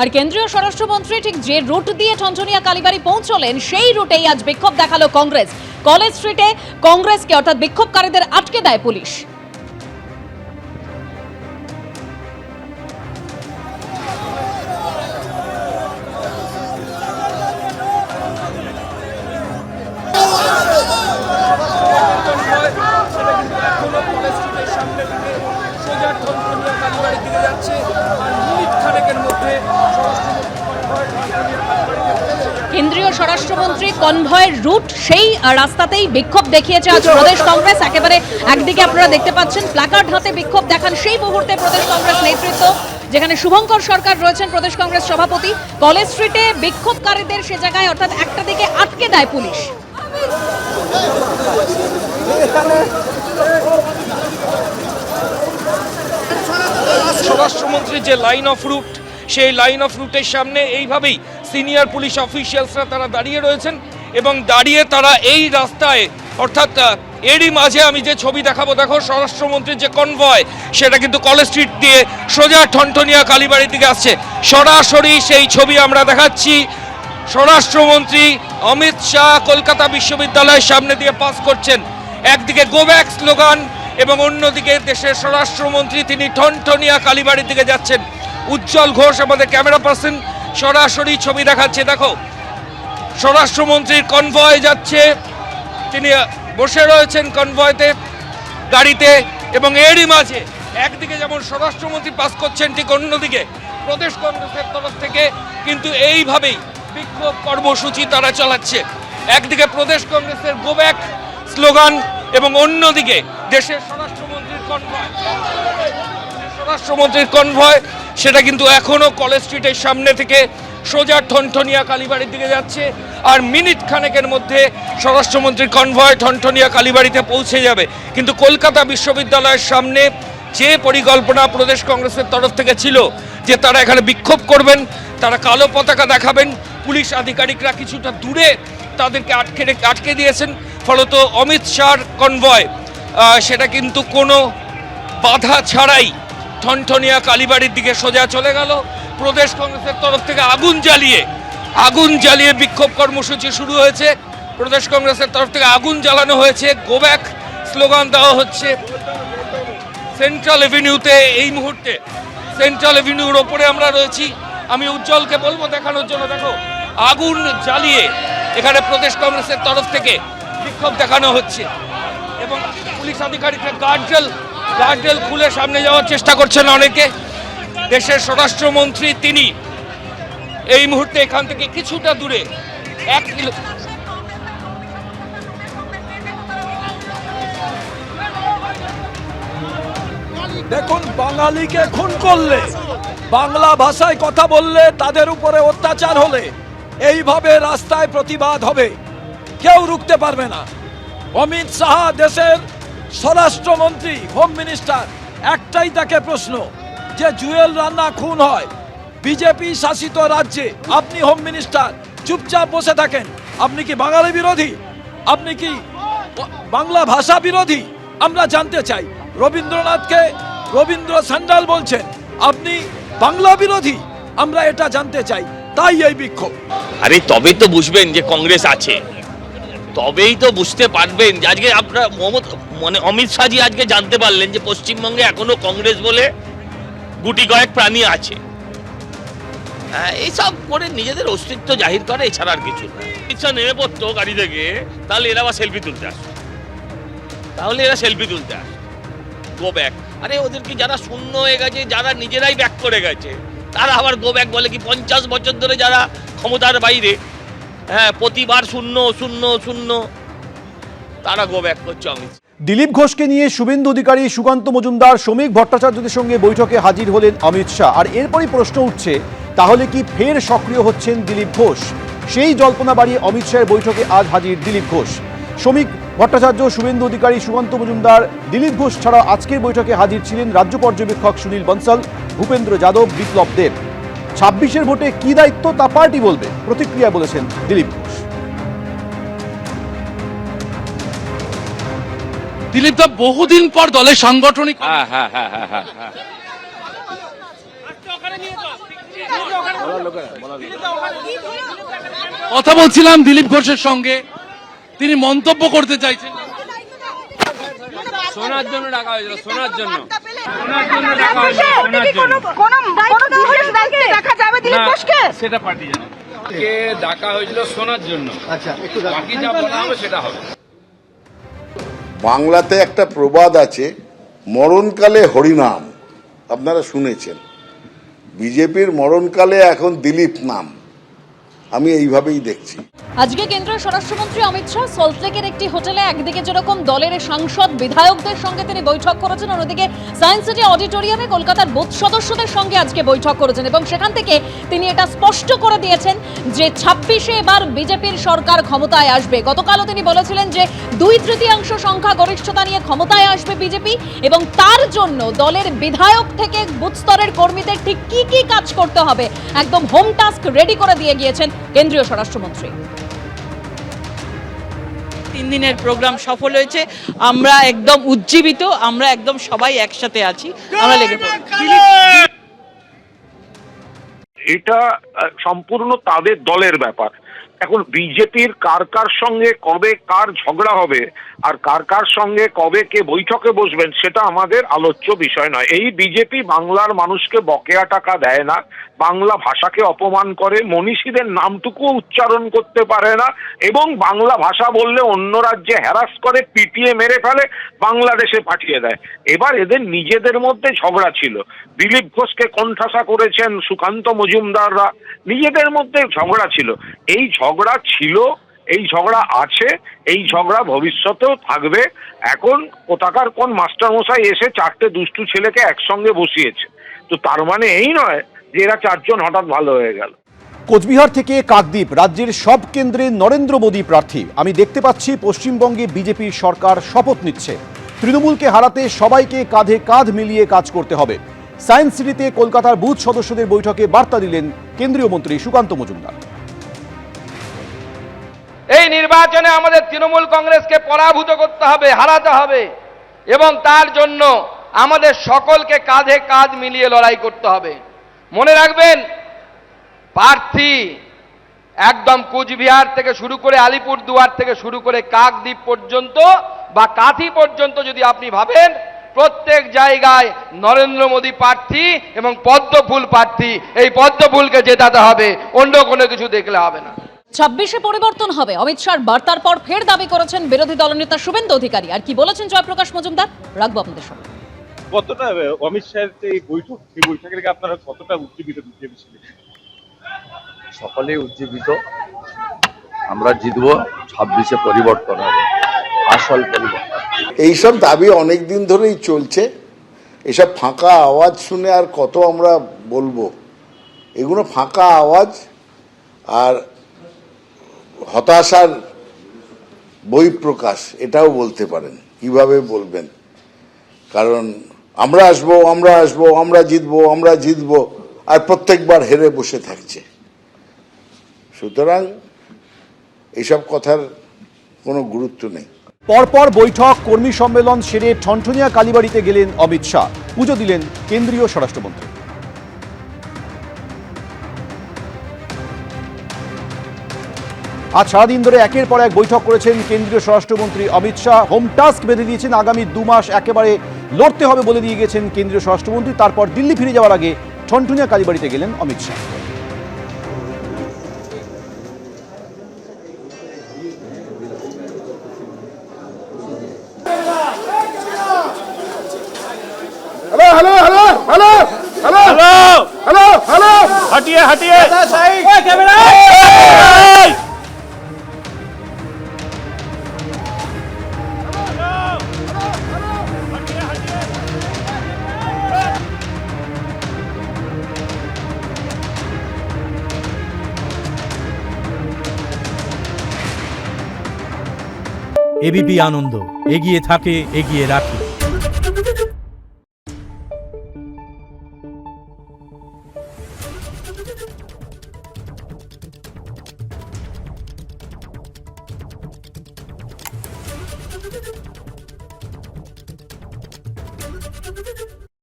আর কেন্দ্রীয় স্বরাষ্ট্রমন্ত্রী ঠিক যে রুট দিয়ে ঠনঠনিয়া কালীবাড়ি পৌঁছলেন সেই রুটেই আজ বিক্ষোভ দেখালো কংগ্রেস। কলেজ স্ট্রিটে কংগ্রেসকে অর্থাৎ বিক্ষোভকারীদের আটকে দেয় পুলিশ। কেন্দ্রীয় স্বরাষ্ট্রমন্ত্রী কনভয়ের রুট সেই রাস্তাতেই বিক্ষোভ দেখিয়েছে আজ প্রদেশ কংগ্রেস। একেবারে একদিকে আপনারা দেখতে পাচ্ছেন প্ল্যাকার্ড হাতে বিক্ষোভ দেখান সেই মুহূর্তে প্রদেশ কংগ্রেস নেতৃত্ব, যেখানে শুভঙ্কর সরকার রয়েছেন প্রদেশ কংগ্রেস সভাপতি। কলেজ স্ট্রিটে বিক্ষোভকারীদের সে জায়গায় অর্থাৎ একটা দিকে আটকে দেয় পুলিশ। স্বরাষ্ট্রমন্ত্রীর যে লাইন অফ রুট, সেই লাইন অফ রুটের সামনে এইভাবেই সিনিয়র পুলিশ অফিসিয়ালসরা তারা দাঁড়িয়ে রয়েছেন এবং দাঁড়িয়ে তারা এই রাস্তায় অর্থাৎ এরই মাঝে আমি যে ছবি দেখাবো, দেখো স্বরাষ্ট্রমন্ত্রীর যে কনভয় সেটা কিন্তু কলেজ স্ট্রিট দিয়ে সোজা ঠনঠনিয়া কালীবাড়ির দিকে আসছে। সরাসরি সেই ছবি আমরা দেখাচ্ছি। স্বরাষ্ট্রমন্ত্রী অমিত শাহ কলকাতা বিশ্ববিদ্যালয়ের সামনে দিয়ে পাস করছেন। একদিকে গো ব্যাক স্লোগান এবং অন্যদিকে দেশের স্বরাষ্ট্রমন্ত্রী তিনি ঠনঠনিয়া কালীবাড়ির দিকে যাচ্ছেন। উজ্জ্বল ঘোষ আমাদের ক্যামেরা পার্সন সরাসরি ছবি দেখাচ্ছে। দেখো স্বরাষ্ট্রমন্ত্রীর কনভয় যাচ্ছে, তিনি বসে রয়েছেন কনভয়তে গাড়িতে এবং এরই মাঝে একদিকে যেমন স্বরাষ্ট্রমন্ত্রী পাস করছেন, ঠিক অন্যদিকে প্রদেশ কংগ্রেসের তরফ থেকে কিন্তু এইভাবেই বিক্ষোভ কর্মসূচি তারা চালাচ্ছে। একদিকে প্রদেশ কংগ্রেসের গো ব্যাক স্লোগান এবং অন্যদিকে দেশের স্বরাষ্ট্রমন্ত্রীর কনভয় সেটা কিন্তু এখনো কলেজ স্ট্রিটের সামনে থেকে সোজা ঠনঠনিয়া কালীবাড়ির দিকে যাচ্ছে। আর মিনিট খানেকের মধ্যে স্বরাষ্ট্রমন্ত্রীর কনভয় ঠনঠনিয়া কালীবাড়িতে পৌঁছে যাবে। কিন্তু কলকাতা বিশ্ববিদ্যালয়ের সামনে যে পরিকল্পনা প্রদেশ কংগ্রেসের তরফ থেকে ছিল যে তারা এখানে বিক্ষোভ করবেন, তারা কালো পতাকা দেখাবেন, পুলিশ আধিকারিকরা কিছুটা দূরে তাদেরকে আটকে দিয়েছেন। ফলত অমিত শাহর কনভয় সেটা কিন্তু কোনো বাধা ছাড়াই ঠনঠনিয়া কালীবাড়ির দিকে সোজা চলে গেল। প্রদেশ কংগ্রেসের তরফ থেকে আগুন জ্বালিয়ে বিক্ষোভ কর্মসূচি শুরু হয়েছে। প্রদেশ কংগ্রেসের তরফ থেকে আগুন জ্বালানো হয়েছে, গো ব্যাক স্লোগান দেওয়া হচ্ছে। সেন্ট্রাল এভিনিউতে এই মুহূর্তে সেন্ট্রাল এভিনিউর ওপরে আমরা রয়েছি। আমি উজ্জ্বলকে বলবো দেখানোর জন্য, দেখো আগুন জ্বালিয়ে এখানে প্রদেশ কংগ্রেসের তরফ থেকে বিক্ষোভ দেখানো হচ্ছে এবং পুলিশ আধিকারিকরা গার্ডরেল খুলে সামনে যাওয়ার চেষ্টা করছেন অনেকে। দেশের স্বরাষ্ট্রমন্ত্রী তিনি এই মুহূর্তে এখান থেকে কিছুটা দূরে 1 কিলো। দেখুন, বাঙালিকে খুন করলে, বাংলা ভাষায় কথা বললে, তাদের উপরে অত্যাচার হলে এইভাবে রাস্তায় প্রতিবাদ হবে, কেউ রুখতে পারবে না। অমিত শাহ দেশের স্বরাষ্ট্রমন্ত্রী, হোম মিনিস্টার, একটাই তাকে প্রশ্ন যে জুয়েল রানা খুন হয় বিজেপি শাসিত রাজ্যে, আপনি হোম মিনিস্টার চুপচাপ বসে থাকেন। আপনি কি বাঙালি বিরোধী? আপনি কি বাংলা ভাষা বিরোধী? আমরা জানতে চাই। রবীন্দ্রনাথকে রবীন্দ্র সান্যাল বলছেন, আপনি বাংলা বিরোধী? আমরা এটা জানতে চাই, তাই এই বিক্ষোভ। আরে তবেই তো বুঝবেন যে কংগ্রেস আছে, তবেই তো বুঝতে পারবেন যে আজকে আপনারা অমিত শাহজি আজকে জানতে পারলেন যে পশ্চিমবঙ্গে এখনো কংগ্রেস বলে গুটি কয়েক প্রাণী আছে। এইসব করে নিজেদের অস্তিত্ব জাহির করে, এছাড়া আর কিছু না। ইচ্ছা নেমে পড়তো গাড়ি থেকে, তাহলে এরা আবার সেলফি তুলতে আসে, গো ব্যাক। আরে ওদেরকে যারা শূন্য হয়ে গেছে, যারা নিজেরাই ব্যাক করে গেছে, তারা আবার গো ব্যাক বলে কি? 50 বছর ধরে যারা ক্ষমতার বাইরে, প্রতিবার শূন্য তারা গো ব্যাক করছে। অমিত দিলীপ ঘোষকে নিয়ে শুভেন্দু অধিকারী, সুকান্ত মজুমদার, শ্রমিক ভট্টাচার্যদের সঙ্গে বৈঠকে হাজির হলেন অমিত শাহ। আর এরপরই প্রশ্ন উঠছে, তাহলে কি ফের সক্রিয় হচ্ছেন দিলীপ ঘোষ? সেই জল্পনা বাড়িয়ে অমিত শাহের বৈঠকে আজ হাজির দিলীপ ঘোষ। শ্রমিক ভট্টাচার্য, শুভেন্দু অধিকারী, সুকান্ত মজুমদার, দিলীপ ঘোষ ছাড়াও আজকের বৈঠকে হাজির ছিলেন রাজ্য পর্যবেক্ষক সুনীল বনসাল, ভূপেন্দ্র যাদব, বিপ্লব দেব। 26-এর ভোটে কি দায়িত্ব তা পার্টি বলবে, প্রতিক্রিয়া বলেছেন দিলীপ ঘোষ। দিলীপ দা বহুদিন পর দলের সাংগঠনিক কথা বলছিলাম দিলীপ ঘোষের সঙ্গে, তিনি মন্তব্য করতে চাইছেন। শোনার জন্য ডাকা হয়েছিল, শোনার জন্য ডাকা হয়েছিল, শোনার জন্য। সেটা পার্টি জানে, কে ডাকা হয়েছিল শোনার জন্য। আচ্ছা, বাকি যা বলা হবে সেটা হবে। বাংলাতে একটা প্রবাদ আছে, মরণকালে হরিনাম, আপনারা শুনেছেন। বিজেপির মরণকালে এখন দিলীপ নাম, আমি এইভাবেই দেখছি। আজকে কেন্দ্রীয় স্বরাষ্ট্রমন্ত্রী অমিত শাহ সল্টলেকের একটি হোটেলে একদিকে যেরকম দলের সাংসদ বিধায়কদের সঙ্গে তিনি বৈঠক করেছেন, অন্যদিকে সায়েন্স সিটি অডিটোরিয়ামে কলকাতার বুথ সদস্যদের সঙ্গে আজকে বৈঠক করেছেন এবং সেখান থেকে তিনি এটা স্পষ্ট করে দিয়েছেন যে 26-এ এবার বিজেপির সরকার ক্ষমতায় আসবে। গতকালও তিনি বলেছিলেন যে 2/3 সংখ্যা গরিষ্ঠতা নিয়ে ক্ষমতায় আসবে বিজেপি এবং তার জন্য দলের বিধায়ক থেকে বুথ স্তরের কর্মীদের ঠিক কি কি কাজ করতে হবে একদম হোম টাস্ক রেডি করে দিয়ে গিয়েছেন কেন্দ্রীয় স্বরাষ্ট্রমন্ত্রী। 3 দিনের প্রোগ্রাম সফল হয়েছে, আমরা একদম উজ্জীবিত, আমরা একদম সবাই একসাথে আছি, আমরা লেগে পড়ব। এটা সম্পূর্ণ তাদের দলের ব্যাপার। এখন বিজেপির কার কার সঙ্গে কবে কার ঝগড়া হবে আর কার কার সঙ্গে কবে কে বৈঠকে বসবেন সেটা আমাদের আলোচ্য বিষয় নয়। এই বিজেপি বাংলার মানুষকে বকেয়া টাকা দেয় না, বাংলা ভাষাকে অপমান করে, মনীষীদের নামটুকুও উচ্চারণ করতে পারে না এবং বাংলা ভাষা বললে অন্য রাজ্যে হ্যারাস করে, পিটিয়ে মেরে ফেলে, বাংলাদেশে পাঠিয়ে দেয়। এবার এদের নিজেদের মধ্যে ঝগড়া ছিল, দিলীপ ঘোষকে কোণঠাসা করেছেন সুকান্ত মজুমদাররা, নিজেদের মধ্যে ঝগড়া ছিল। এই ঝগড়া ছিল, এই ঝগড়া আছে, এই ঝগড়া ভবিষ্যতেও থাকবে। এখন কোথাকার কোন মাস্টারমশাই এসে 4টে দুষ্টু ছেলেকে একসঙ্গে বসিয়েছে, তো তার মানে এই নয় যে এরা 4 জন হঠাৎ ভালো হয়ে গেল। কোচবিহার থেকে কাকদ্বীপ, রাজ্যের সব কেন্দ্রে নরেন্দ্র মোদী প্রার্থী। আমি দেখতে পাচ্ছি পশ্চিমবঙ্গে বিজেপির সরকার শপথ নিচ্ছে, তৃণমূলকে হারাতে সবাইকে কাঁধে কাঁধ মিলিয়ে কাজ করতে হবে। সায়েন্স সিটিতে কলকাতার বুথ সদস্যদের বৈঠকে বার্তা দিলেন কেন্দ্রীয় মন্ত্রী সুকান্ত মজুমদার। এই নির্বাচনে আমাদের তৃণমূল কংগ্রেসকে পরাভূত করতে হবে, হারাতে হবে এবং তার জন্য আমাদের সকলকে কাঁধে কাঁধ মিলিয়ে লড়াই করতে হবে। মনে রাখবেন, প্রার্থী একদম কোচবিহার থেকে শুরু করে আলিপুরদুয়ার থেকে শুরু করে কাকদ্বীপ পর্যন্ত বা কাঁথি পর্যন্ত যদি আপনি ভাবেন, প্রত্যেক জায়গায় নরেন্দ্র মোদী প্রার্থী এবং পদ্মফুল প্রার্থী। এই পদ্মফুলকে জেতাতে হবে, অন্য কোনো কিছু দেখলে হবে না। 26-এ পরিবর্তন হবে, অমিত শাহর বার্তার পর ফের দাবি করেছেন বিরোধী দলনেতা শুভেন্দু অধিকারী। আর কি বলেছেন জয়প্রকাশ মজুমদার, রাখবো আপনাদের সঙ্গে। কতটা অমিত শাহের এই বৈঠক, সেই বৈঠকের আগে আপনারা কতটা উজ্জীবিত? সকলে উজ্জীবিত, আমরা জিতবো, 26-এ পরিবর্তন হবে, আসল পরিবর্তন। এইসব দাবি অনেক দিন ধরেই চলছে, এসব ফাঁকা আওয়াজ শুনে আর কত আমরা বলবো? এগুলো ফাঁকা আওয়াজ আর হতাশার বহিঃপ্রকাশ, এটাও বলতে পারেন। কিভাবে বলবেন? কারণ আমরা আসবো, আমরা আসবো, আমরা জিতবো, আমরা জিতবো, আর প্রত্যেকবার হেরে বসে থাকছে। সুতরাং এইসব কথার কোনো গুরুত্ব নেই। পরপর বৈঠক, কর্মী সম্মেলন সেরে ঠনঠনিয়া কালীবাড়িতে গেলেন অমিত শাহ, পুজো দিলেন কেন্দ্রীয় স্বরাষ্ট্রমন্ত্রী। আজ সারাদিন ধরে একের পর এক বৈঠক করেছেন কেন্দ্রীয় স্বরাষ্ট্রমন্ত্রী অমিত শাহ। হোম টাস্ক বেঁধে দিয়েছেন, আগামী 2 মাস একেবারে লড়তে হবে বলে দিয়ে গেছেন কেন্দ্রীয় স্বরাষ্ট্রমন্ত্রী। তারপর দিল্লি ফিরে যাওয়ার আগে ঠনঠনিয়া কালীবাড়িতে গেলেন Amit Shah. Hello hello hello hello hello hello hello, হটিয়ে হটিয়ে ক্যামেরা। এবিপি আনন্দ, এগিয়ে থাকে, এগিয়ে রাখে।